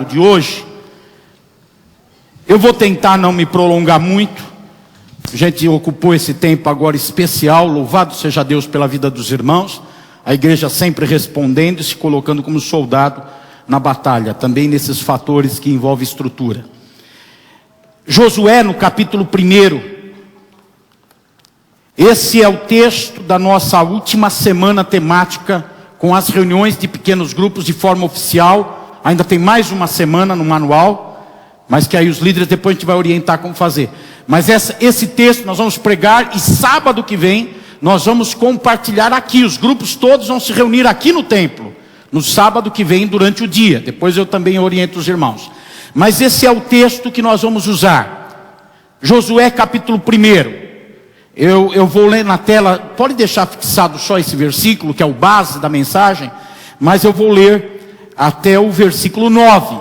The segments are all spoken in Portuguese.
de hoje, eu vou tentar não me prolongar muito. A gente ocupou esse tempo agora especial, louvado seja Deus pela vida dos irmãos, a igreja sempre respondendo e se colocando como soldado na batalha, também nesses fatores que envolvem estrutura. Josué no capítulo 1, esse é o texto da nossa última semana temática, com as reuniões de pequenos grupos de forma oficial. Ainda tem mais uma semana no manual, mas que aí os líderes depois a gente vai orientar como fazer. Mas esse texto nós vamos pregar, e sábado que vem nós vamos compartilhar aqui. Os grupos todos vão se reunir aqui no templo, no sábado que vem durante o dia. Depois eu também oriento os irmãos. Mas esse é o texto que nós vamos usar. Josué capítulo 1. Eu vou ler na tela, pode deixar fixado só esse versículo, que é o base da mensagem, mas eu vou ler até o versículo 9.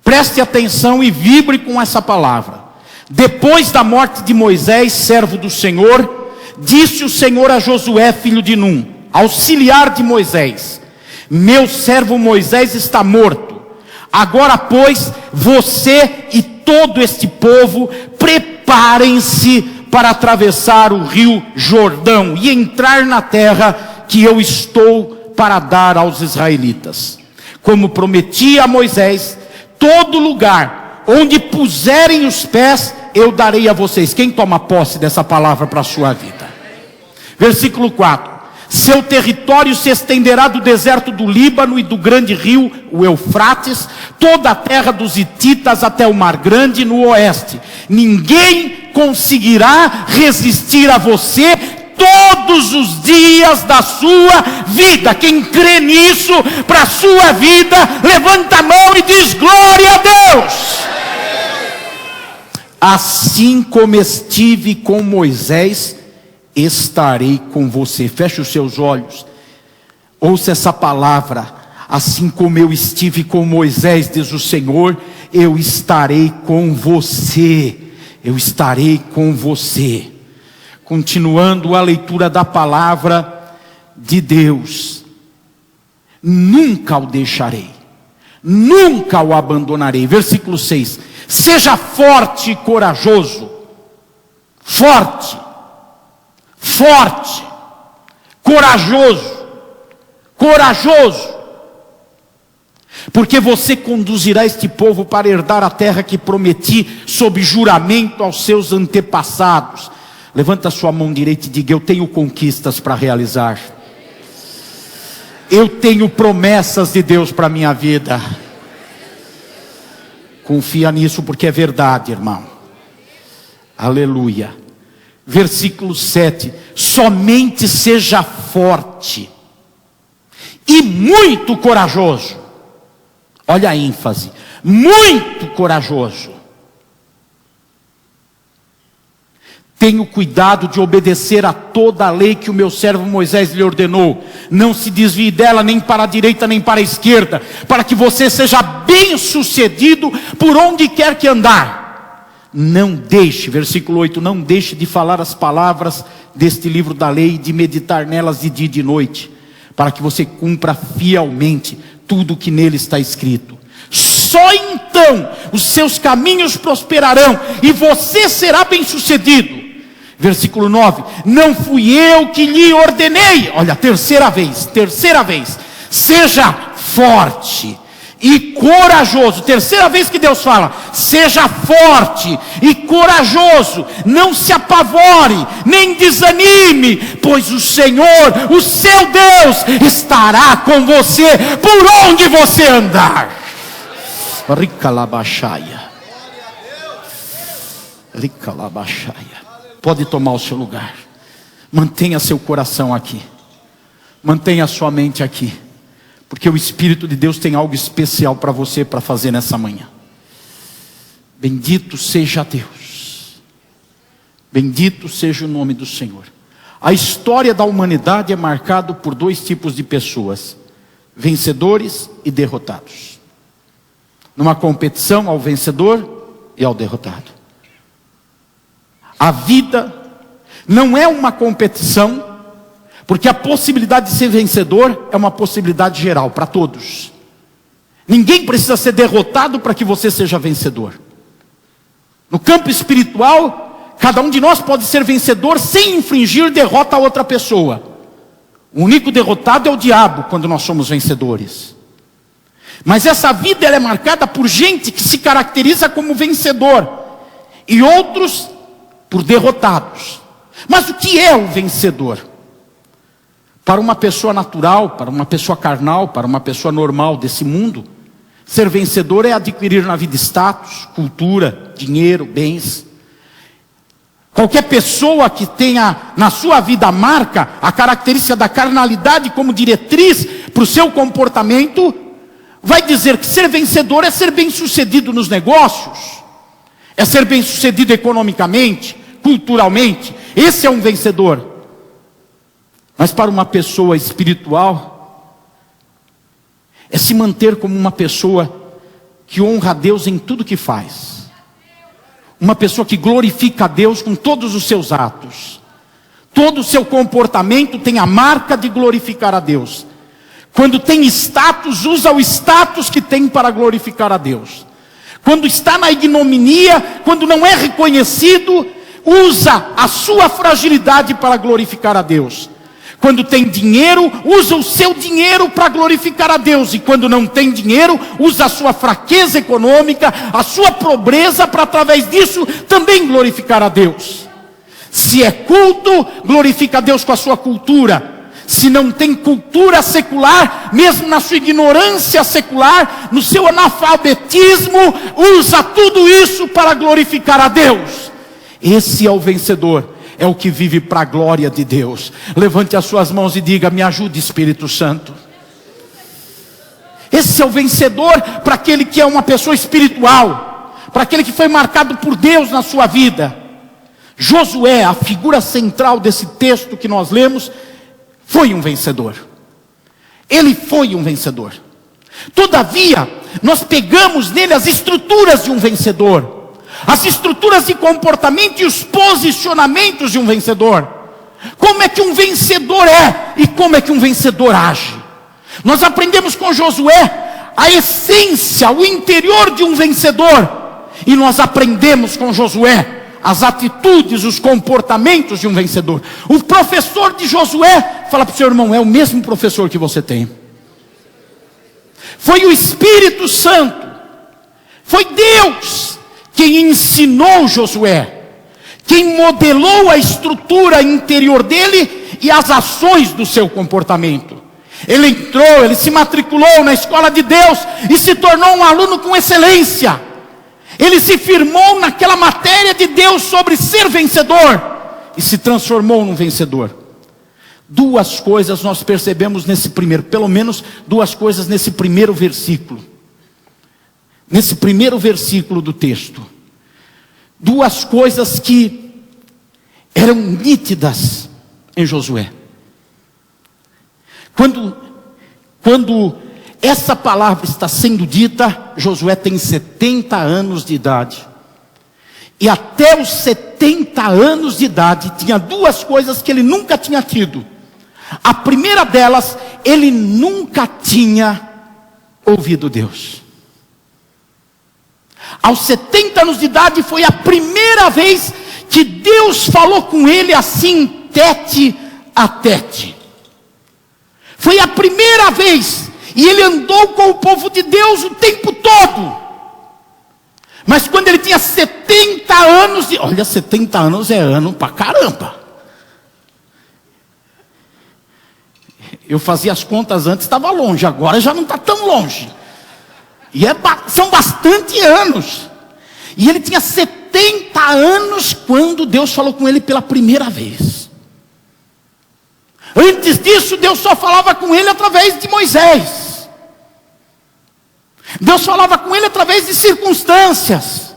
Preste atenção e vibre com essa palavra. Depois da morte de Moisés, servo do Senhor, disse o Senhor a Josué, filho de Num, auxiliar de Moisés: meu servo Moisés está morto. Agora, pois, você e todo este povo, preparem-se para atravessar o rio Jordão e entrar na terra que eu estou para dar aos israelitas. Como prometi a Moisés, todo lugar onde puserem os pés, eu darei a vocês. Quem toma posse dessa palavra para a sua vida? Versículo 4. Seu território se estenderá do deserto do Líbano e do grande rio, o Eufrates, toda a terra dos hititas até o Mar Grande no oeste. Ninguém conseguirá resistir a você todos os dias da sua vida. Quem crê nisso para a sua vida, levanta a mão e diz glória a Deus. Assim como estive com Moisés, estarei com você. Feche os seus olhos, ouça essa palavra. Assim como eu estive com Moisés, diz o Senhor, eu estarei com você. Eu estarei com você. Continuando a leitura da palavra de Deus: nunca o deixarei, nunca o abandonarei. Versículo 6. Seja forte e corajoso. Forte, forte, corajoso, corajoso, porque você conduzirá este povo para herdar a terra que prometi sob juramento aos seus antepassados. Levanta a sua mão direita e diga: eu tenho conquistas para realizar. Eu tenho promessas de Deus para a minha vida. Confia nisso porque é verdade, irmão. Aleluia. Versículo 7. Somente seja forte e muito corajoso. Olha a ênfase. Muito corajoso. Tenha cuidado de obedecer a toda a lei que o meu servo Moisés lhe ordenou. Não se desvie dela nem para a direita nem para a esquerda, para que você seja bem sucedido por onde quer que andar. Não deixe, versículo 8, não deixe de falar as palavras deste livro da lei e de meditar nelas de dia e de noite, para que você cumpra fielmente tudo o que nele está escrito. Só então os seus caminhos prosperarão e você será bem sucedido. Versículo 9, não fui eu que lhe ordenei. Olha, terceira vez, seja forte e corajoso. Terceira vez que Deus fala: seja forte e corajoso, não se apavore, nem desanime, pois o Senhor, o seu Deus, estará com você por onde você andar. Ricalabaxaia. Ricalabaxaia. Pode tomar o seu lugar. Mantenha seu coração aqui. Mantenha sua mente aqui. Porque o Espírito de Deus tem algo especial para você para fazer nessa manhã. Bendito seja Deus. Bendito seja o nome do Senhor. A história da humanidade é marcada por dois tipos de pessoas: vencedores e derrotados. Numa competição, ao vencedor e ao derrotado. A vida não é uma competição, porque a possibilidade de ser vencedor é uma possibilidade geral para todos. Ninguém precisa ser derrotado para que você seja vencedor. No campo espiritual, cada um de nós pode ser vencedor sem infringir derrota a outra pessoa. O único derrotado é o diabo quando nós somos vencedores. Mas essa vida ela é marcada por gente que se caracteriza como vencedor e outros por derrotados. Mas o que é o vencedor? Para uma pessoa natural, para uma pessoa carnal, para uma pessoa normal desse mundo, ser vencedor é adquirir na vida status, cultura, dinheiro, bens. Qualquer pessoa que tenha na sua vida a marca, a característica da carnalidade como diretriz para o seu comportamento, vai dizer que ser vencedor é ser bem sucedido nos negócios, é ser bem sucedido economicamente, culturalmente. Esse é um vencedor. Mas para uma pessoa espiritual, é se manter como uma pessoa que honra a Deus em tudo que faz. Uma pessoa que glorifica a Deus com todos os seus atos. Todo o seu comportamento tem a marca de glorificar a Deus. Quando tem status, usa o status que tem para glorificar a Deus. Quando está na ignominia, quando não é reconhecido, usa a sua fragilidade para glorificar a Deus. Quando tem dinheiro, usa o seu dinheiro para glorificar a Deus. E quando não tem dinheiro, usa a sua fraqueza econômica, a sua pobreza, para através disso também glorificar a Deus. Se é culto, glorifica a Deus com a sua cultura. Se não tem cultura secular, mesmo na sua ignorância secular, no seu analfabetismo, usa tudo isso para glorificar a Deus. Esse é o vencedor. É o que vive para a glória de Deus. Levante as suas mãos e diga: me ajude, Espírito Santo. Esse é o vencedor para aquele que é uma pessoa espiritual, para aquele que foi marcado por Deus na sua vida. Josué, a figura central desse texto que nós lemos, foi um vencedor. Ele foi um vencedor. Todavia, nós pegamos nele as estruturas de um vencedor. As estruturas de comportamento e os posicionamentos de um vencedor. Como é que um vencedor é e como é que um vencedor age. Nós aprendemos com Josué a essência, o interior de um vencedor. E nós aprendemos com Josué as atitudes, os comportamentos de um vencedor. O professor de Josué, fala para o seu irmão, é o mesmo professor que você tem. Foi o Espírito Santo, foi Deus quem ensinou Josué, quem modelou a estrutura interior dele e as ações do seu comportamento. Ele entrou, ele se matriculou na escola de Deus e se tornou um aluno com excelência. Ele se firmou naquela matéria de Deus sobre ser vencedor e se transformou num vencedor. Duas coisas nós percebemos nesse primeiro, pelo menos duas coisas nesse primeiro versículo. Nesse primeiro versículo do texto. Duas coisas que eram nítidas em Josué. Quando essa palavra está sendo dita, Josué tem 70 anos de idade. E até os 70 anos de idade, tinha duas coisas que ele nunca tinha tido. A primeira delas, ele nunca tinha ouvido Deus. Aos 70 anos de idade, foi a primeira vez que Deus falou com ele assim, tete a tete. Foi a primeira vez. E ele andou com o povo de Deus o tempo todo. Mas quando ele tinha 70 anos, olha, 70 anos é ano pra caramba. Eu fazia as contas antes, estava longe, agora já não está tão longe. E são bastante anos. E ele tinha 70 anos quando Deus falou com ele pela primeira vez. Antes disso, Deus só falava com ele através de Moisés. Deus falava com ele através de circunstâncias.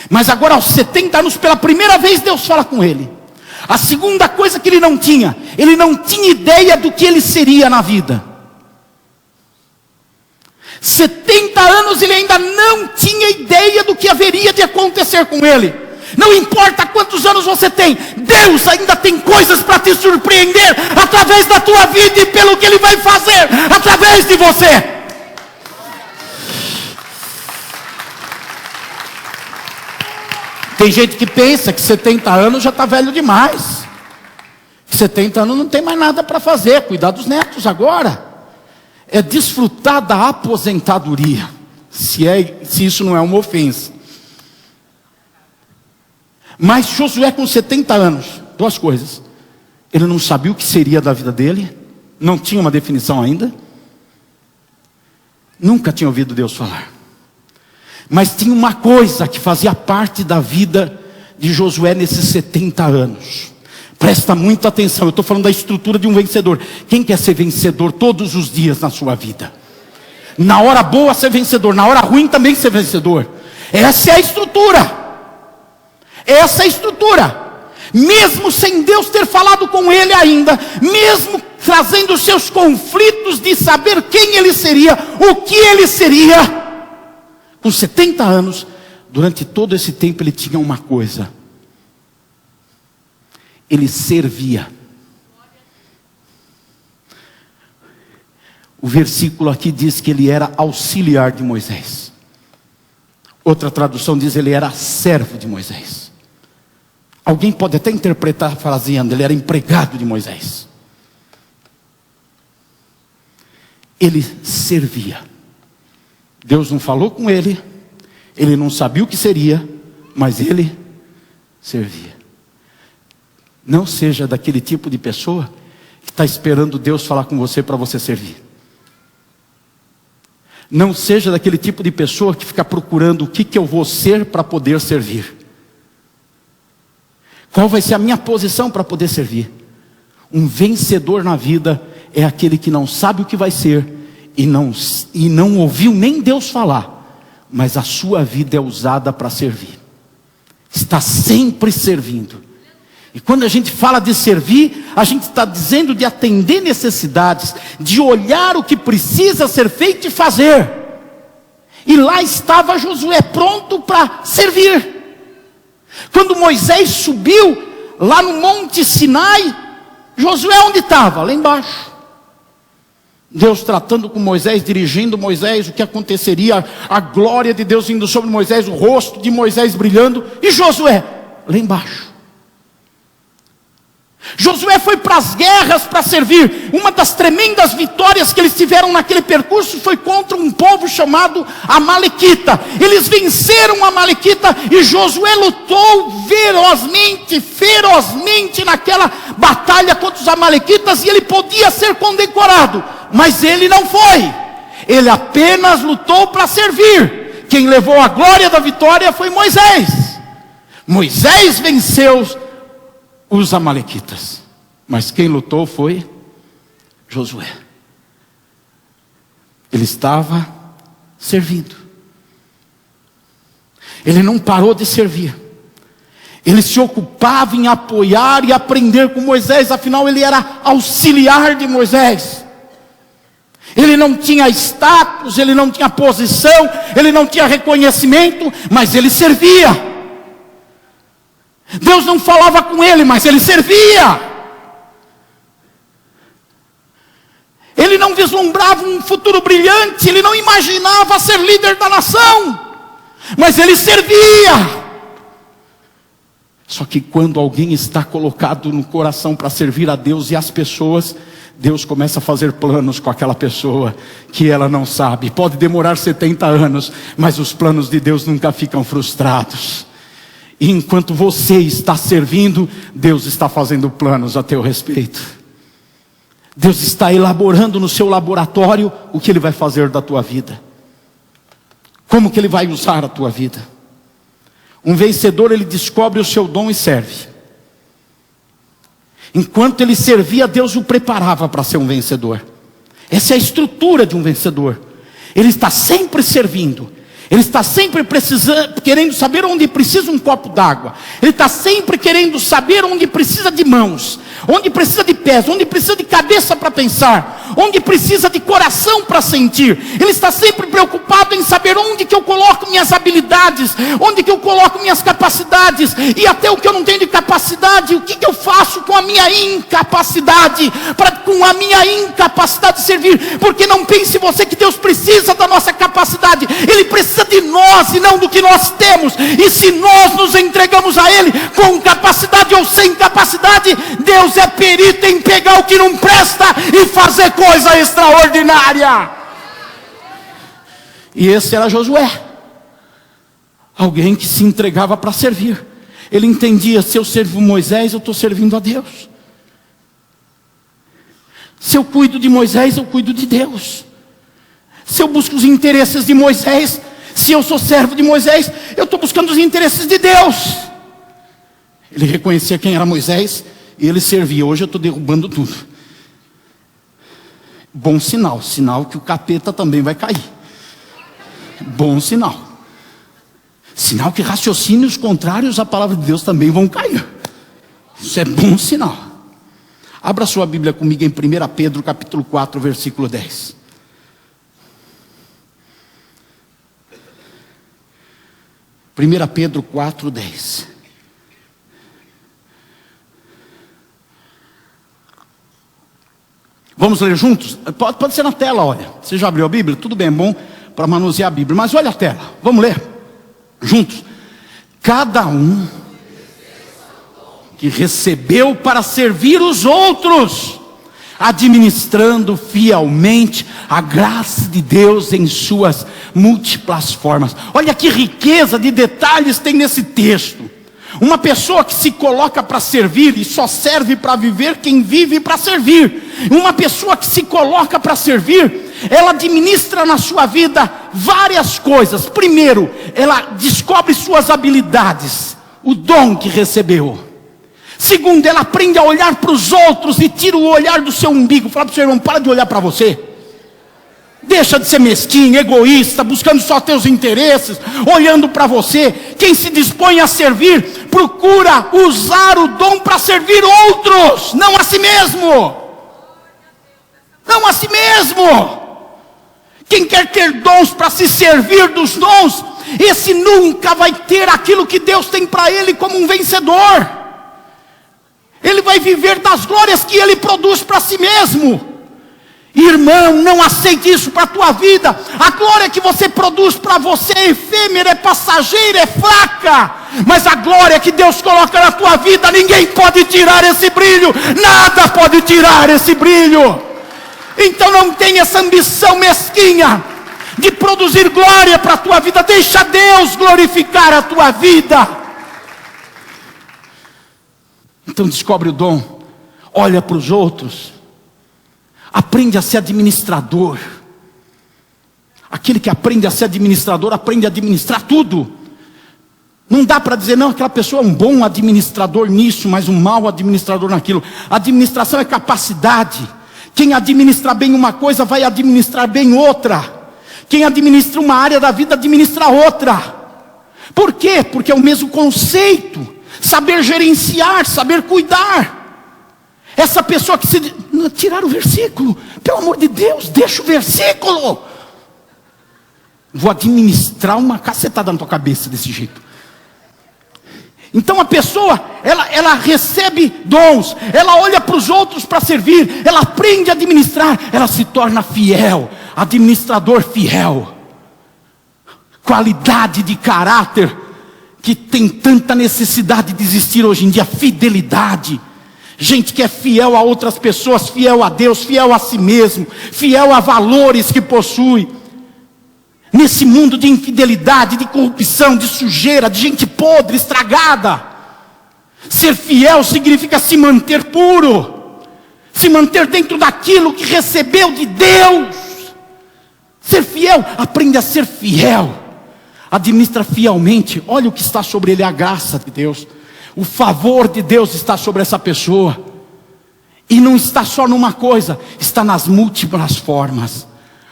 Mas agora aos 70 anos, pela primeira vez, Deus fala com ele. A segunda coisa que ele não tinha ideia do que ele seria na vida. 70 anos ele ainda não tinha ideia do que haveria de acontecer com ele. Não importa quantos anos você tem, Deus ainda tem coisas para te surpreender através da tua vida e pelo que Ele vai fazer através de você. Tem gente que pensa que 70 anos já está velho demais. 70 anos não tem mais nada para fazer, cuidar dos netos agora. É desfrutar da aposentadoria, se isso não é uma ofensa. Mas Josué com 70 anos, duas coisas. Ele não sabia o que seria da vida dele, não tinha uma definição ainda. Nunca tinha ouvido Deus falar. Mas tinha uma coisa que fazia parte da vida de Josué nesses 70 anos. Presta muita atenção, eu estou falando da estrutura de um vencedor. Quem quer ser vencedor todos os dias na sua vida? Na hora boa ser vencedor, na hora ruim também ser vencedor. Essa é a estrutura. Essa é a estrutura. Mesmo sem Deus ter falado com ele ainda, mesmo trazendo os seus conflitos de saber quem ele seria, o que ele seria, com 70 anos, durante todo esse tempo ele tinha uma coisa: ele servia. O versículo aqui diz que ele era auxiliar de Moisés. Outra tradução diz ele era servo de Moisés. Alguém pode até interpretar fraseando, ele era empregado de Moisés. Ele servia. Deus não falou com ele, ele não sabia o que seria, mas ele servia. Não seja daquele tipo de pessoa que está esperando Deus falar com você para você servir. Não seja daquele tipo de pessoa que fica procurando o que eu vou ser para poder servir. Qual vai ser a minha posição para poder servir? Um vencedor na vida é aquele que não sabe o que vai ser e não ouviu nem Deus falar, mas a sua vida é usada para servir. Está sempre servindo. E quando a gente fala de servir, a gente está dizendo de atender necessidades, de olhar o que precisa ser feito e fazer. E lá estava Josué pronto para servir. Quando Moisés subiu lá no Monte Sinai, Josué onde estava? Lá embaixo. Deus tratando com Moisés, dirigindo Moisés, o que aconteceria, a glória de Deus vindo sobre Moisés, o rosto de Moisés brilhando, e Josué lá embaixo. Josué foi para as guerras para servir. Uma das tremendas vitórias que eles tiveram naquele percurso foi contra um povo chamado Amalequita. Eles venceram a Amalequita e Josué lutou ferozmente naquela batalha contra os Amalequitas, e ele podia ser condecorado, mas ele não foi. Ele apenas lutou para servir. Quem levou a glória da vitória foi Moisés. Moisés venceu os Amalequitas, mas quem lutou foi Josué. Ele estava servindo. Ele não parou de servir. Ele se ocupava em apoiar e aprender com Moisés. Afinal ele era auxiliar de Moisés. Ele não tinha status, ele não tinha posição, ele não tinha reconhecimento, mas ele servia. Deus não falava com ele, mas ele servia. Ele não vislumbrava um futuro brilhante, ele não imaginava ser líder da nação, mas ele servia. Só que quando alguém está colocado no coração para servir a Deus e as pessoas, Deus começa a fazer planos com aquela pessoa que ela não sabe. Pode demorar 70 anos, mas os planos de Deus nunca ficam frustrados. E enquanto você está servindo, Deus está fazendo planos a teu respeito. Deus está elaborando no seu laboratório o que Ele vai fazer da tua vida. Como que Ele vai usar a tua vida. Um vencedor, ele descobre o seu dom e serve. Enquanto ele servia, Deus o preparava para ser um vencedor. Essa é a estrutura de um vencedor. Ele está sempre servindo. Ele está sempre querendo saber onde precisa um copo d'água. Ele está sempre querendo saber onde precisa de mãos, onde precisa de pés, onde precisa de cabeça para pensar, onde precisa de coração para sentir. Ele está sempre preocupado em saber onde que eu coloco minhas habilidades, onde que eu coloco minhas capacidades, e até o que eu não tenho de capacidade, o que eu faço com a minha incapacidade, com a minha incapacidade de servir. Porque não pense você que Deus precisa da nossa capacidade, Ele precisa de nós e não do que nós temos. E se nós nos entregamos a Ele com capacidade ou sem capacidade, Deus é perito em pegar o que não presta e fazer coisa extraordinária. E esse era Josué, alguém que se entregava para servir. Ele entendia: se eu sirvo Moisés, eu estou servindo a Deus. Se eu cuido de Moisés, eu cuido de Deus. Se eu busco os interesses de Moisés, se eu sou servo de Moisés, eu estou buscando os interesses de Deus. Ele reconhecia quem era Moisés e ele servia. Hoje eu estou derrubando tudo. Bom sinal, sinal que o capeta também vai cair. Bom sinal. Sinal que raciocínios contrários à palavra de Deus também vão cair. Isso é bom sinal. Abra sua Bíblia comigo em 1 Pedro capítulo 4, versículo 10. 1 Pedro 4, 10. Vamos ler juntos? Pode ser na tela, olha. Você já abriu a Bíblia? Tudo bem, é bom para manusear a Bíblia. Mas olha a tela, vamos ler juntos. Cada um que recebeu para servir os outros, administrando fielmente a graça de Deus em suas múltiplas formas. Olha que riqueza de detalhes tem nesse texto. Uma pessoa que se coloca para servir, e só serve para viver quem vive para servir. Uma pessoa que se coloca para servir, ela administra na sua vida várias coisas. Primeiro, ela descobre suas habilidades, o dom que recebeu. Segundo, ela aprende a olhar para os outros e tira o olhar do seu umbigo. Fala para o seu irmão: para de olhar para você. Deixa de ser mesquinho, egoísta, buscando só teus interesses, olhando para você. Quem se dispõe a servir, procura usar o dom para servir outros, não a si mesmo. Não a si mesmo. Quem quer ter dons para se servir dos dons, esse nunca vai ter aquilo que Deus tem para ele como um vencedor. Ele vai viver das glórias que ele produz para si mesmo. Irmão, não aceite isso para a tua vida. A glória que você produz para você é efêmera, é passageira, é fraca. Mas a glória que Deus coloca na tua vida, ninguém pode tirar esse brilho. Nada pode tirar esse brilho. Então não tenha essa ambição mesquinha de produzir glória para a tua vida. Deixa Deus glorificar a tua vida. Então descobre o dom, olha para os outros, aprende a ser administrador. Aquele que aprende a ser administrador, aprende a administrar tudo. Não dá para dizer: não, aquela pessoa é um bom administrador nisso, mas um mau administrador naquilo. Administração é capacidade. Quem administra bem uma coisa, vai administrar bem outra. Quem administra uma área da vida, administra outra. Por quê? Porque é o mesmo conceito. Saber gerenciar, saber cuidar. Essa pessoa que se... Tirar o versículo, pelo amor de Deus, deixa o versículo. Vou administrar uma cacetada na tua cabeça desse jeito. Então a pessoa, ela recebe dons, ela olha para os outros para servir, ela aprende a administrar, ela se torna fiel, administrador fiel. Qualidade de caráter que tem tanta necessidade de existir hoje em dia: fidelidade. Gente que é fiel a outras pessoas, fiel a Deus, fiel a si mesmo, fiel a valores que possui. Nesse mundo de infidelidade, de corrupção, de sujeira, de gente podre, estragada, ser fiel significa se manter puro, se manter dentro daquilo que recebeu de Deus. Ser fiel, aprende a ser fiel, administra fielmente. Olha o que está sobre ele: a graça de Deus, o favor de Deus está sobre essa pessoa. E não está só numa coisa, está nas múltiplas formas.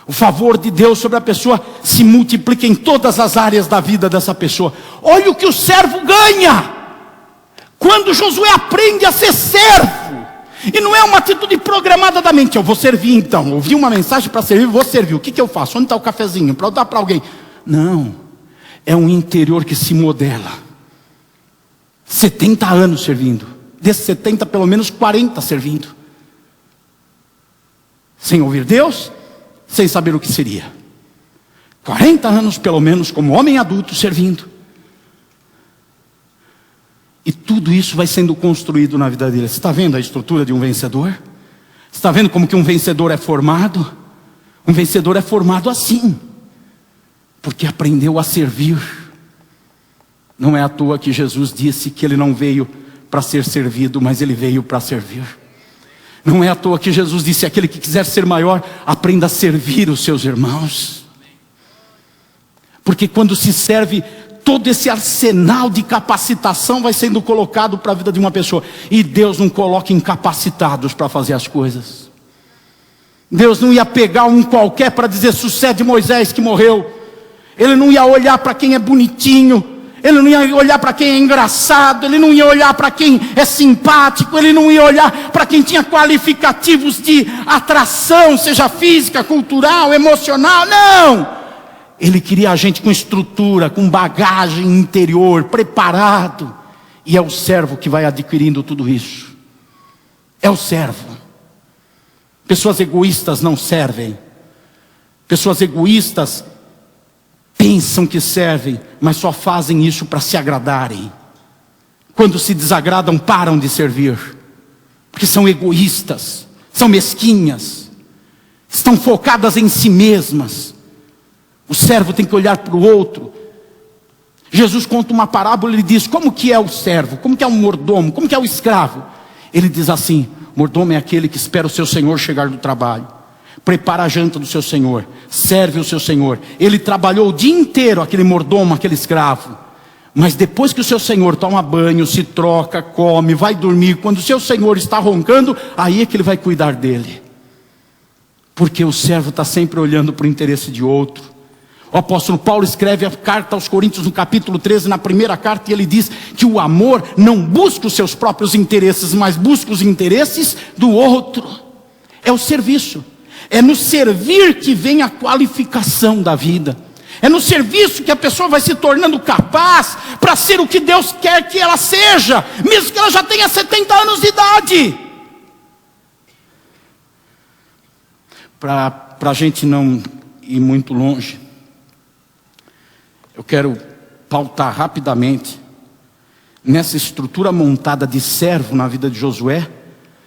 O favor de Deus sobre a pessoa se multiplica em todas as áreas da vida dessa pessoa. Olha o que o servo ganha quando Josué aprende a ser servo. E não é uma atitude programada da mente: eu vou servir então, ouvi uma mensagem para servir, vou servir. O que eu faço? Onde está o cafezinho? Para eu dar para alguém? Não. é um interior que se modela. 70 anos servindo. Desses 70, pelo menos 40 servindo. Sem ouvir Deus, sem saber o que seria. 40 anos pelo menos como homem adulto servindo. E tudo isso vai sendo construído na vida dele. Você está vendo a estrutura de um vencedor? Você está vendo como que um vencedor é formado? Um vencedor é formado assim. Porque aprendeu a servir. Não é à toa que Jesus disse que ele não veio para ser servido, mas ele veio para servir. Não é à toa que Jesus disse: aquele que quiser ser maior, aprenda a servir os seus irmãos. Porque quando se serve, todo esse arsenal de capacitação vai sendo colocado para a vida de uma pessoa. E Deus não coloca incapacitados para fazer as coisas. Deus não ia pegar um qualquer para dizer: sucede Moisés que morreu. Ele não ia olhar para quem é bonitinho. Ele não ia olhar para quem é engraçado. Ele não ia olhar para quem é simpático. Ele não ia olhar para quem tinha qualificativos de atração, seja física, cultural, emocional. Não! Ele queria a gente com estrutura, com bagagem interior, preparado. E é o servo que vai adquirindo tudo isso. É o servo. Pessoas egoístas não servem. Pessoas egoístas pensam que servem, mas só fazem isso para se agradarem. Quando se desagradam, param de servir. Porque são egoístas, são mesquinhas, estão focadas em si mesmas. O servo tem que olhar para o outro. Jesus conta uma parábola, ele diz: como que é o servo? Como que é o mordomo? Como que é o escravo? Ele diz assim: o mordomo é aquele que espera o seu senhor chegar do trabalho, prepara a janta do seu senhor, serve o seu senhor. Ele trabalhou o dia inteiro, aquele mordomo, aquele escravo. Mas depois que o seu senhor toma banho, se troca, come, vai dormir, quando o seu senhor está roncando, aí é que ele vai cuidar dele. Porque o servo está sempre olhando para o interesse de outro. O apóstolo Paulo escreve a carta aos Coríntios no capítulo 13, na primeira carta, e ele diz que o amor não busca os seus próprios interesses, mas busca os interesses do outro. É o serviço. É no servir que vem a qualificação da vida. É no serviço que a pessoa vai se tornando capaz para ser o que Deus quer que ela seja, mesmo que ela já tenha 70 anos de idade. Para a gente não ir muito longe, eu quero pautar rapidamente, nessa estrutura montada de servo na vida de Josué,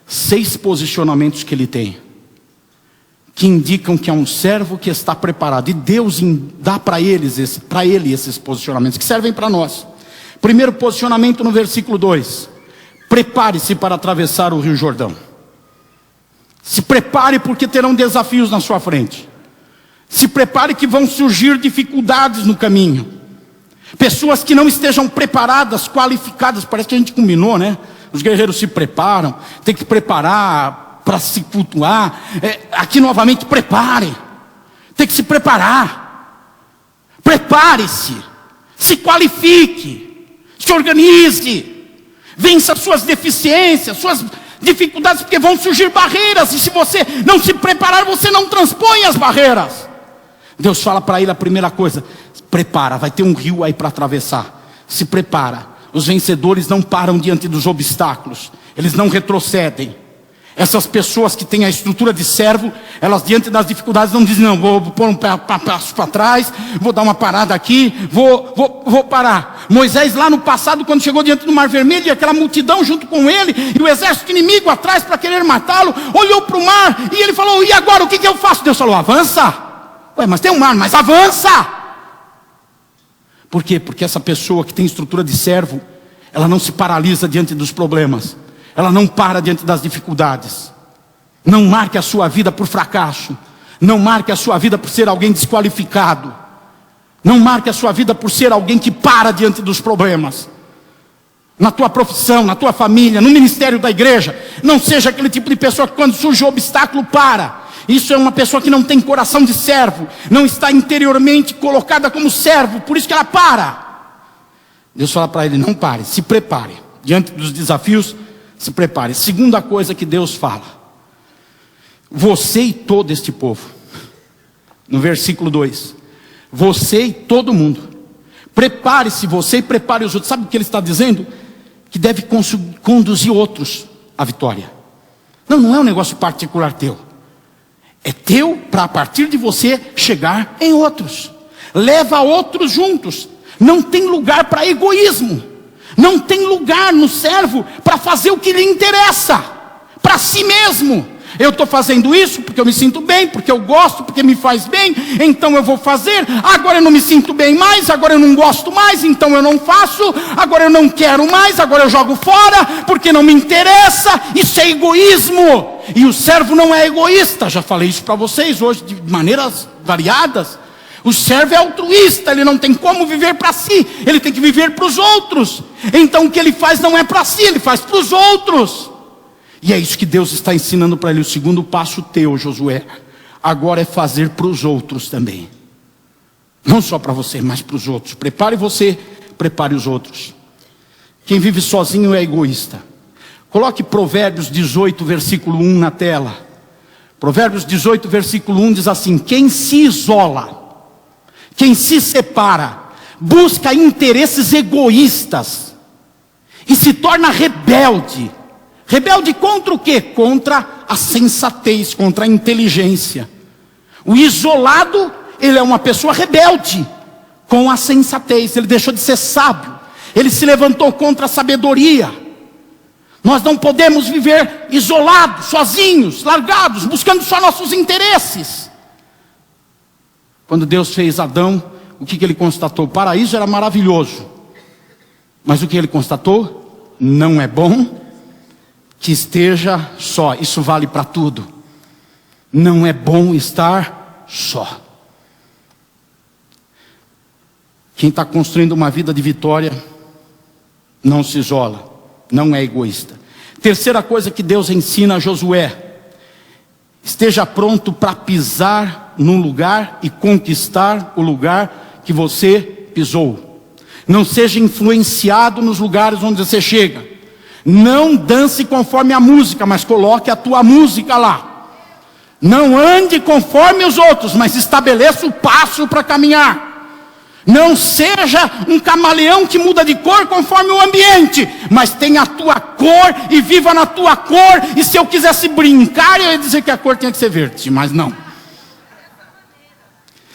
6 posicionamentos que ele tem, que indicam que é um servo que está preparado. E Deus dá para ele esses posicionamentos, que servem para nós. Primeiro posicionamento no versículo 2: prepare-se para atravessar o Rio Jordão. Se prepare, porque terão desafios na sua frente. Se prepare, que vão surgir dificuldades no caminho. Pessoas que não estejam preparadas, qualificadas. Parece que a gente combinou, né? Os guerreiros se preparam, tem que preparar para se cultuar. Aqui novamente, prepare. Tem que se preparar. Prepare-se. Se qualifique. Se organize. Vença suas deficiências, suas dificuldades, porque vão surgir barreiras. E se você não se preparar, você não transpõe as barreiras. Deus fala para ele a primeira coisa: prepara, vai ter um rio aí para atravessar. Se prepara. Os vencedores não param diante dos obstáculos, eles não retrocedem. Essas pessoas que têm a estrutura de servo, elas diante das dificuldades não dizem: não, vou pôr um passo para trás, vou dar uma parada aqui, vou parar. Moisés lá no passado, quando chegou diante do Mar Vermelho, e aquela multidão junto com ele, e o exército inimigo atrás para querer matá-lo, olhou para o mar, e ele falou: e agora, o que eu faço? Deus falou: avança. Ué, mas tem um mar, mas avança. Por quê? Porque essa pessoa que tem estrutura de servo, ela não se paralisa diante dos problemas. Ela não para diante das dificuldades. Não marque a sua vida por fracasso. Não marque a sua vida por ser alguém desqualificado. Não marque a sua vida por ser alguém que para diante dos problemas. Na tua profissão, na tua família, no ministério da igreja. Não seja aquele tipo de pessoa que quando surge o obstáculo para. Isso é uma pessoa que não tem coração de servo. Não está interiormente colocada como servo. Por isso que ela para. Deus fala para ele: não pare, se prepare. Diante dos desafios, se prepare. Segunda coisa que Deus fala: você e todo este povo. No versículo 2: você e todo mundo Prepare-se você e prepare os outros. Sabe o que ele está dizendo? Que deve conduzir outros à vitória. Não é um negócio particular teu. É teu para a partir de você chegar em outros. Leva outros juntos. Não tem lugar para egoísmo. Não tem lugar no servo para fazer o que lhe interessa. Para si mesmo. Eu estou fazendo isso porque eu me sinto bem, porque eu gosto, porque me faz bem, então eu vou fazer. Agora eu não me sinto bem mais, agora eu não gosto mais, então eu não faço. Agora eu não quero mais, agora eu jogo fora, porque não me interessa. Isso é egoísmo. E o servo não é egoísta. Já falei isso para vocês hoje de maneiras variadas. O servo é altruísta, ele não tem como viver para si, ele tem que viver para os outros. Então o que ele faz não é para si, ele faz para os outros. E é isso que Deus está ensinando para ele. O segundo passo teu, Josué, agora é fazer para os outros também. Não só para você, mas para os outros. Prepare você, prepare os outros. Quem vive sozinho é egoísta. Coloque Provérbios 18, versículo 1 na tela. Provérbios 18, versículo 1 diz assim: quem se isola, quem se separa, busca interesses egoístas e se torna rebelde. Rebelde contra o quê? Contra a sensatez, contra a inteligência. O isolado, ele é uma pessoa rebelde com a sensatez. Ele deixou de ser sábio. Ele se levantou contra a sabedoria. Nós não podemos viver isolados, sozinhos, largados, buscando só nossos interesses. Quando Deus fez Adão, o que ele constatou? O paraíso era maravilhoso. Mas o que ele constatou? Não é bom que esteja só. Isso vale para tudo. Não é bom estar só. Quem está construindo uma vida de vitória não se isola, não é egoísta. Terceira coisa que Deus ensina a Josué: esteja pronto para pisar num lugar e conquistar o lugar que você pisou. Não seja influenciado nos lugares onde você chega. Não dance conforme a música, mas coloque a tua música lá. Não ande conforme os outros, mas estabeleça o passo para caminhar. Não seja um camaleão que muda de cor conforme o ambiente, mas tenha a tua cor e viva na tua cor. E se eu quisesse brincar, eu ia dizer que a cor tinha que ser verde, mas não.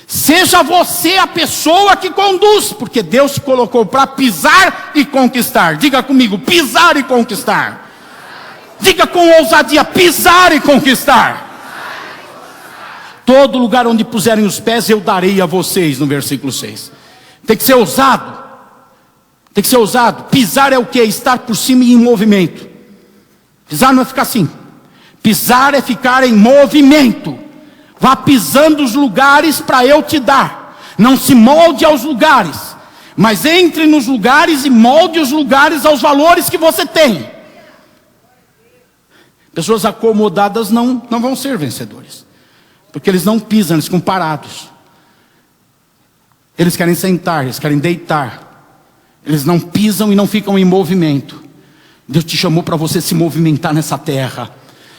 Seja você a pessoa que conduz, porque Deus te colocou para pisar e conquistar. Diga comigo: pisar e conquistar. Diga com ousadia: pisar e conquistar. Todo lugar onde puserem os pés eu darei a vocês, no versículo 6. Tem que ser ousado. Tem que ser ousado. Pisar é o que? Estar por cima e em movimento. Pisar não é ficar assim. Pisar é ficar em movimento. Vá pisando os lugares para eu te dar. Não se molde aos lugares, mas entre nos lugares e molde os lugares aos valores que você tem. Pessoas acomodadas não vão ser vencedores, porque eles não pisam, eles ficam parados. Eles querem sentar, eles querem deitar. Eles não pisam e não ficam em movimento. Deus te chamou para você se movimentar nessa terra.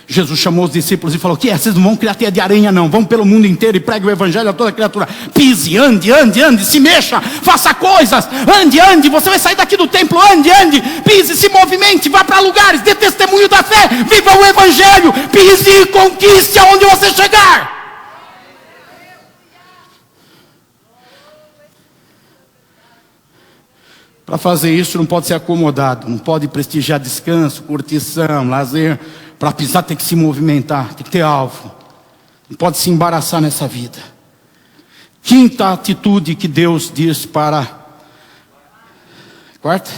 Jesus chamou os discípulos e falou: que é? Vocês não vão criar teia de aranha não. Vão pelo mundo inteiro e pregue o evangelho a toda criatura. Pise, ande, se mexa, faça coisas. Ande, você vai sair daqui do templo. Ande, pise, se movimente, vá para lugares, dê testemunho da fé, viva o evangelho. Pise e conquiste aonde você chegar. Para fazer isso não pode ser acomodado, não pode prestigiar descanso, curtição, lazer. Para pisar tem que se movimentar, tem que ter alvo. Não pode se embaraçar nessa vida. Quinta atitude que Deus diz para... Quarta?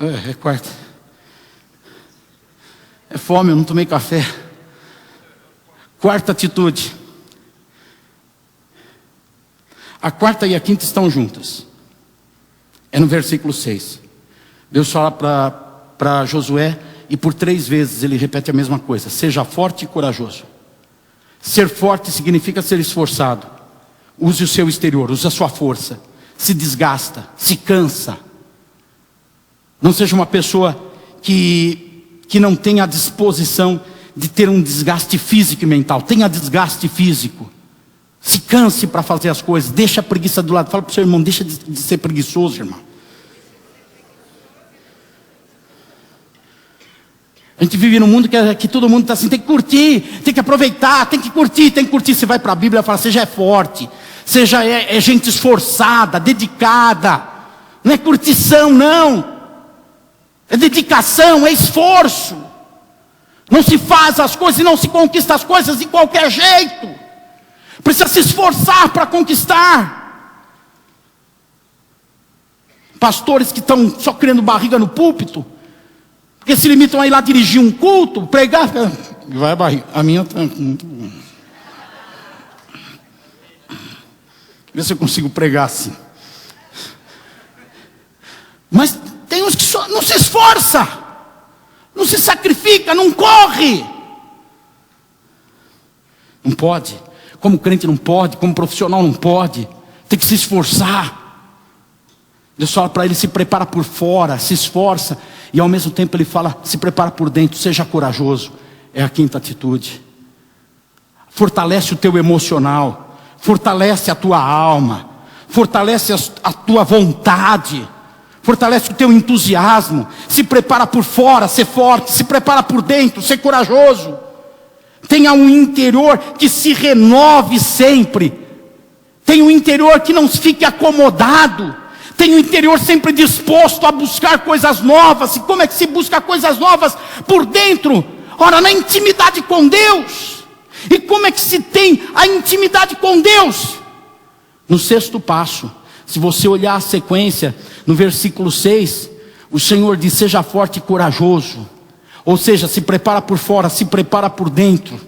É quarta. É fome, eu não tomei café. Quarta atitude. A quarta e a quinta estão juntas. É no versículo 6. Deus fala para Josué, e por 3 vezes ele repete a mesma coisa: seja forte e corajoso. Ser forte significa ser esforçado. Use o seu exterior, use a sua força. Se desgasta, se cansa. Não seja uma pessoa que não tenha a disposição de ter um desgaste físico e mental. Tenha desgaste físico. Se canse para fazer as coisas. Deixa a preguiça do lado. Fala para o seu irmão, deixa de ser preguiçoso, irmão. A gente vive num mundo que todo mundo está assim, tem que curtir, tem que aproveitar, tem que curtir, tem que curtir. Você vai para a Bíblia e fala, seja forte, seja gente esforçada, dedicada. Não é curtição, não. É dedicação, é esforço. Não se faz as coisas e não se conquista as coisas de qualquer jeito. Precisa se esforçar para conquistar. Pastores que estão só criando barriga no púlpito, porque se limitam a ir lá dirigir um culto, pregar, vai a barriga. A minha está... Vê se eu consigo pregar assim. Mas tem uns que só não se esforça, não se sacrifica, não corre. Não pode. Como crente não pode, como profissional não pode. Tem que se esforçar. Deus fala para ele, se prepara por fora, se esforça. E ao mesmo tempo ele fala, se prepara por dentro, seja corajoso. É a quinta atitude. Fortalece o teu emocional. Fortalece a tua alma. Fortalece a tua vontade. Fortalece o teu entusiasmo. Se prepara por fora, ser forte. Se prepara por dentro, ser corajoso. Tenha um interior que se renove sempre. Tenha um interior que não fique acomodado. Tenha um interior sempre disposto a buscar coisas novas. E como é que se busca coisas novas? Por dentro. Ora, na intimidade com Deus. E como é que se tem a intimidade com Deus? No sexto passo. Se você olhar a sequência, no versículo 6, o Senhor diz, seja forte e corajoso. Ou seja, se prepara por fora, se prepara por dentro.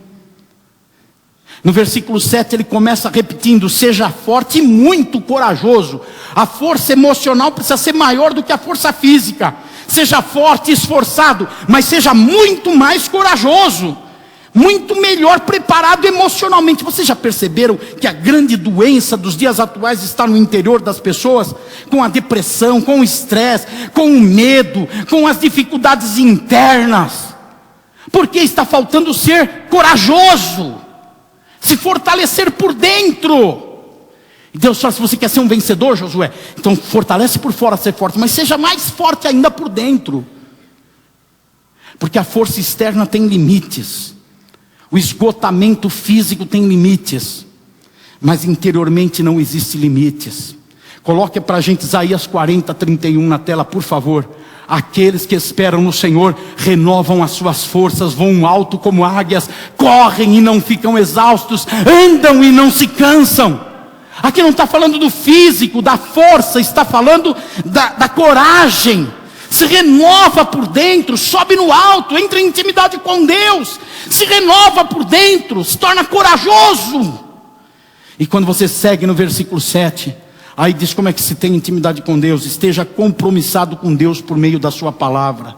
No versículo 7 ele começa repetindo, seja forte e muito corajoso. A força emocional precisa ser maior do que a força física. Seja forte e esforçado, mas seja muito mais corajoso. Muito melhor preparado emocionalmente. Vocês já perceberam que a grande doença dos dias atuais está no interior das pessoas? Com a depressão, com o estresse, com o medo, com as dificuldades internas. Porque está faltando ser corajoso. Se fortalecer por dentro. E Deus fala, se você quer ser um vencedor, Josué, então fortalece por fora, ser forte, mas seja mais forte ainda por dentro. Porque a força externa tem limites. O esgotamento físico tem limites. Mas interiormente não existe limites. Coloque para a gente Isaías 40:31 na tela, por favor. Aqueles que esperam no Senhor renovam as suas forças, voam alto como águias, correm e não ficam exaustos, andam e não se cansam. Aqui não está falando do físico, da força, está falando da coragem. Se renova por dentro, sobe no alto, entra em intimidade com Deus, se renova por dentro, se torna corajoso. E quando você segue no versículo 7, aí diz como é que se tem intimidade com Deus. Esteja compromissado com Deus por meio da sua palavra.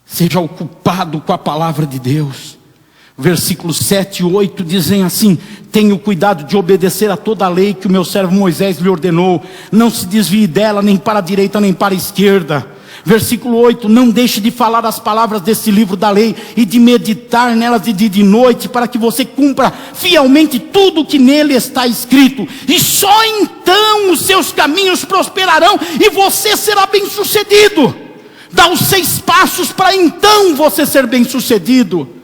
Seja ocupado com a palavra de Deus. Versículos 7 e 8 dizem assim: tenho cuidado de obedecer a toda a lei que o meu servo Moisés lhe ordenou. Não se desvie dela, nem para a direita, nem para a esquerda. Versículo 8, não deixe de falar as palavras desse livro da lei e de meditar nelas de dia e de noite, para que você cumpra fielmente tudo o que nele está escrito. E só então os seus caminhos prosperarão e você será bem sucedido. Dá os 6 passos para então você ser bem sucedido.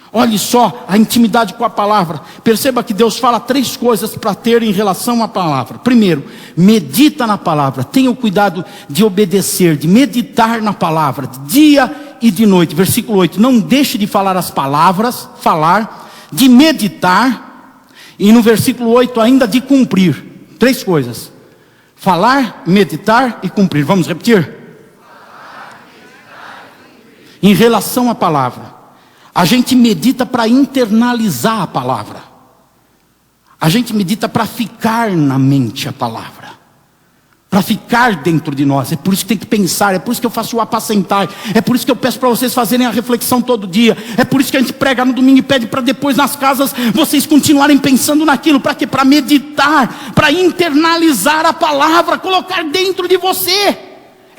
Olhe só a intimidade com a palavra. Perceba que Deus fala 3 coisas para ter em relação à palavra. Primeiro, medita na palavra. Tenha o cuidado de obedecer, de meditar na palavra, de dia e de noite. Versículo 8, não deixe de falar as palavras, de meditar. E no versículo 8 ainda de cumprir. 3 coisas: falar, meditar e cumprir. Vamos repetir? Em relação à palavra, a gente medita para internalizar a palavra. A gente medita para ficar na mente a palavra. Para ficar dentro de nós. É por isso que tem que pensar. É por isso que eu faço o apacentar. É por isso que eu peço para vocês fazerem a reflexão todo dia. É por isso que a gente prega no domingo e pede para depois nas casas vocês continuarem pensando naquilo. Para quê? Para meditar. Para internalizar a palavra. Colocar dentro de você.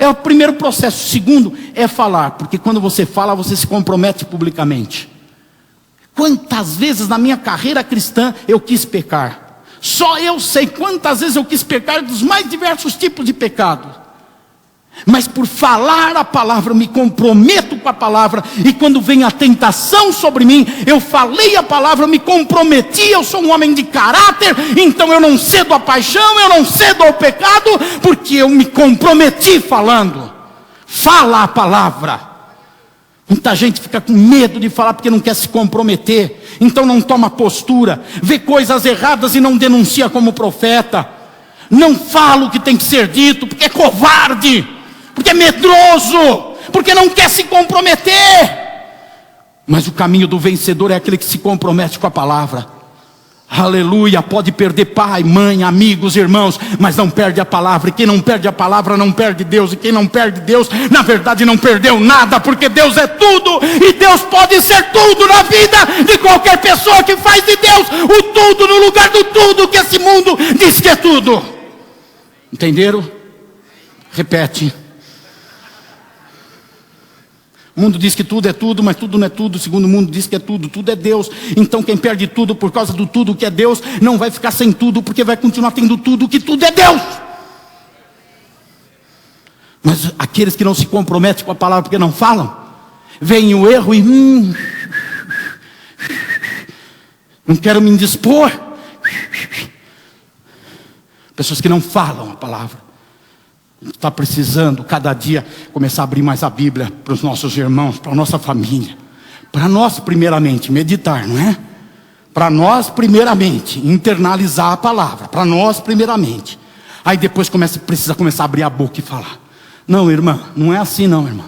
É o primeiro processo. O segundo é falar. Porque quando você fala, você se compromete publicamente. Quantas vezes na minha carreira cristã eu quis pecar. Só eu sei quantas vezes eu quis pecar dos mais diversos tipos de pecado. Mas por falar a palavra, eu me comprometo com a palavra. E quando vem a tentação sobre mim, eu falei a palavra, eu me comprometi. Eu sou um homem de caráter, então eu não cedo à paixão, eu não cedo ao pecado, porque eu me comprometi falando. Fala a palavra. Muita gente fica com medo de falar porque não quer se comprometer. Então não toma postura, vê coisas erradas e não denuncia como profeta. Não fala o que tem que ser dito, porque é covarde, porque é medroso, porque não quer se comprometer. Mas o caminho do vencedor é aquele que se compromete com a palavra. Aleluia, pode perder pai, mãe, amigos, irmãos, mas não perde a palavra. E quem não perde a palavra não perde Deus. E quem não perde Deus, na verdade não perdeu nada, porque Deus é tudo. E Deus pode ser tudo na vida de qualquer pessoa que faz de Deus o tudo no lugar do tudo que esse mundo diz que é tudo. Entenderam? Repete. O mundo diz que tudo é tudo, mas tudo não é tudo. Segundo o mundo diz que é tudo, tudo é Deus. Então quem perde tudo por causa do tudo que é Deus, não vai ficar sem tudo, porque vai continuar tendo tudo, que tudo é Deus. Mas aqueles que não se comprometem com a palavra porque não falam, vem o erro e não quero me indispor. Pessoas que não falam a palavra. Está precisando cada dia começar a abrir mais a Bíblia para os nossos irmãos, para a nossa família. Para nós primeiramente meditar, não é? Para nós primeiramente internalizar a palavra. Para nós primeiramente. Aí depois precisa começar a abrir a boca e falar. Não, irmã, não é assim não, irmã.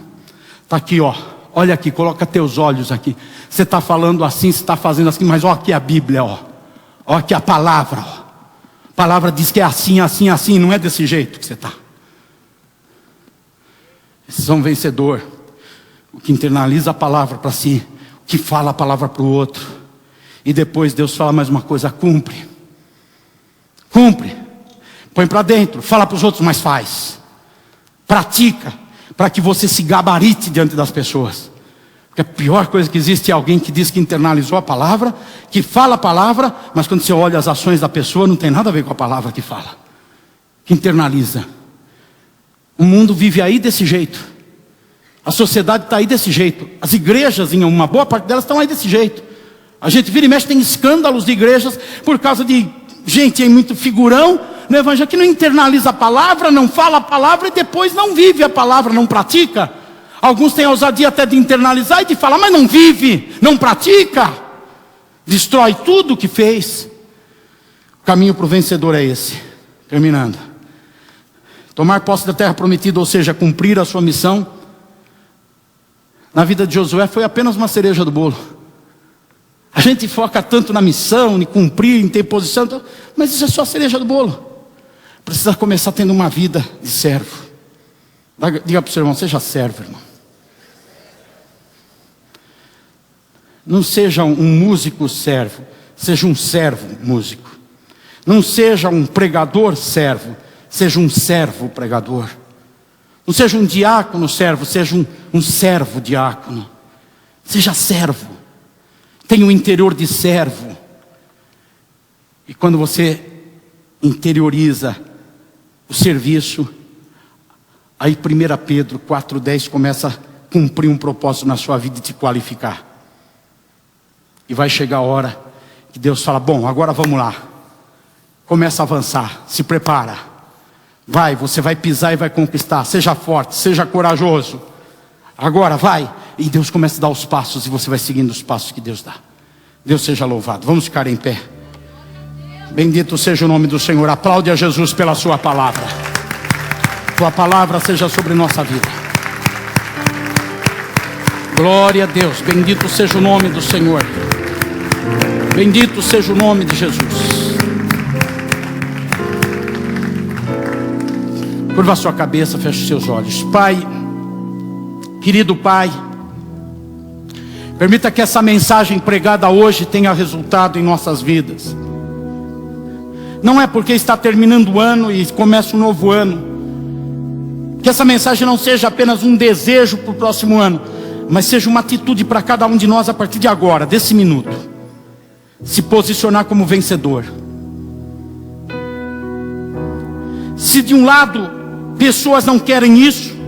Está aqui, ó. Olha aqui, coloca teus olhos aqui. Você está falando assim, você está fazendo assim, mas ó aqui a Bíblia, ó. Ó aqui a palavra, ó. A palavra diz que é assim, assim, assim. Não é desse jeito que você está. Esses são vencedor, o que internaliza a palavra para si, o que fala a palavra para o outro. E depois Deus fala mais uma coisa, cumpre. Cumpre. Põe para dentro, fala para os outros, mas faz. Pratica, para que você se gabarite diante das pessoas. Porque a pior coisa que existe é alguém que diz que internalizou a palavra, que fala a palavra, mas quando você olha as ações da pessoa, não tem nada a ver com a palavra que fala. Que internaliza. O mundo vive aí desse jeito. A sociedade está aí desse jeito. As igrejas, em uma boa parte delas, estão aí desse jeito. A gente vira e mexe, tem escândalos de igrejas por causa de gente aí muito figurão no evangelho que não internaliza a palavra, não fala a palavra e depois não vive a palavra, não pratica. Alguns têm a ousadia até de internalizar e de falar, mas não vive, não pratica. Destrói tudo o que fez. O caminho para o vencedor é esse. Terminando. Tomar posse da terra prometida, ou seja, cumprir a sua missão. Na vida de Josué foi apenas uma cereja do bolo. A gente foca tanto na missão, em cumprir, em ter posição, mas isso é só a cereja do bolo. Precisa começar tendo uma vida de servo. Diga para o seu irmão, seja servo, irmão. Não seja um músico servo, seja um servo músico. Não seja um pregador servo, seja um servo pregador. Não seja um diácono servo, seja um servo diácono. Seja servo. Tenha um interior de servo. E quando você interioriza o serviço, aí 1 Pedro 4,10 começa a cumprir um propósito na sua vida e te qualificar. E vai chegar a hora que Deus fala, bom, agora vamos lá. Começa a avançar, se prepara. Vai, você vai pisar e vai conquistar. Seja forte, seja corajoso. Agora vai. E Deus começa a dar os passos e você vai seguindo os passos que Deus dá. Deus seja louvado. Vamos ficar em pé. Bendito seja o nome do Senhor. Aplaude a Jesus pela sua palavra. Tua palavra seja sobre nossa vida. Glória a Deus. Bendito seja o nome do Senhor. Bendito seja o nome de Jesus. Curva a sua cabeça, feche os seus olhos. Pai, querido Pai, permita que essa mensagem pregada hoje tenha resultado em nossas vidas. Não é porque está terminando o ano e começa um novo ano. Que essa mensagem não seja apenas um desejo para o próximo ano, mas seja uma atitude para cada um de nós a partir de agora, desse minuto, se posicionar como vencedor. Se de um lado pessoas não querem isso,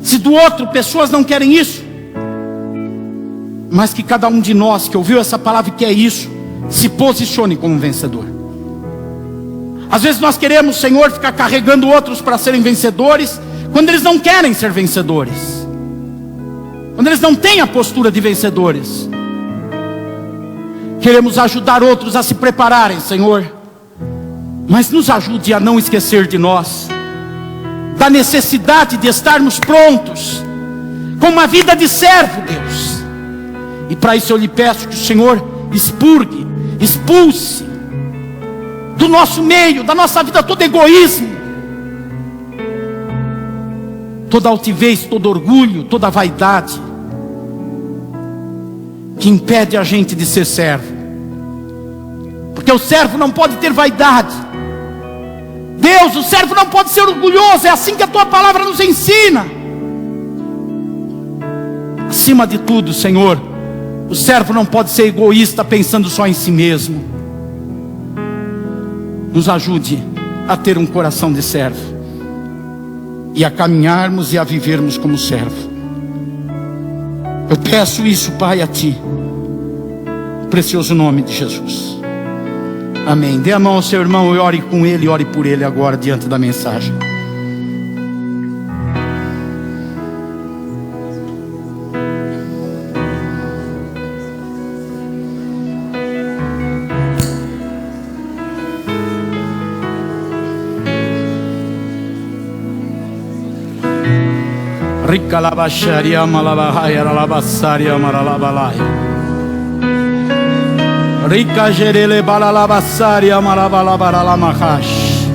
se do outro pessoas não querem isso, mas que cada um de nós que ouviu essa palavra e quer isso, se posicione como vencedor. Às vezes nós queremos, Senhor, ficar carregando outros para serem vencedores, quando eles não querem ser vencedores, quando eles não têm a postura de vencedores. Queremos ajudar outros a se prepararem, Senhor, mas nos ajude a não esquecer de nós, da necessidade de estarmos prontos, com uma vida de servo, Deus. E para isso eu lhe peço que o Senhor expulse do nosso meio, da nossa vida, todo egoísmo, toda altivez, todo orgulho, toda vaidade, que impede a gente de ser servo. Porque o servo não pode ter vaidade. Deus, o servo não pode ser orgulhoso. É assim que a tua palavra nos ensina. Acima de tudo, Senhor, o servo não pode ser egoísta, pensando só em si mesmo. Nos ajude a ter um coração de servo, e a caminharmos e a vivermos como servo. Eu peço isso, Pai, a Ti, no precioso nome de Jesus. Amém. Dê a mão ao seu irmão e ore com ele, ore por ele agora diante da mensagem. Rica labaxaria malabahaya lalabasaria maralabalaya. Rica gerele balalabasaria malabalabaralamakash.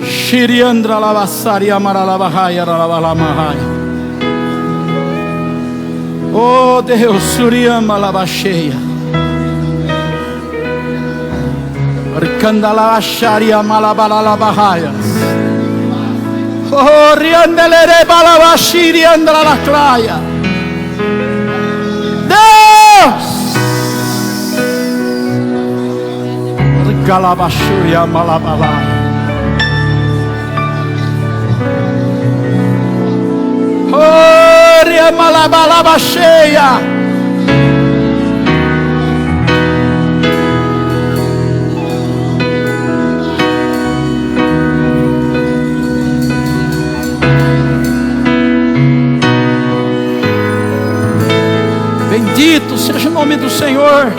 Shiriandra labasaria maralabahaya lalabalamahaya. Oh Deus, suriama labacheia. Ricandalabaxaria malabalalabahayas. Oh, riandelere balabashiri andra la claia. Deus! Galabashuria malabalai. Oh, ria malabalabasheia. Bendito seja o nome do Senhor.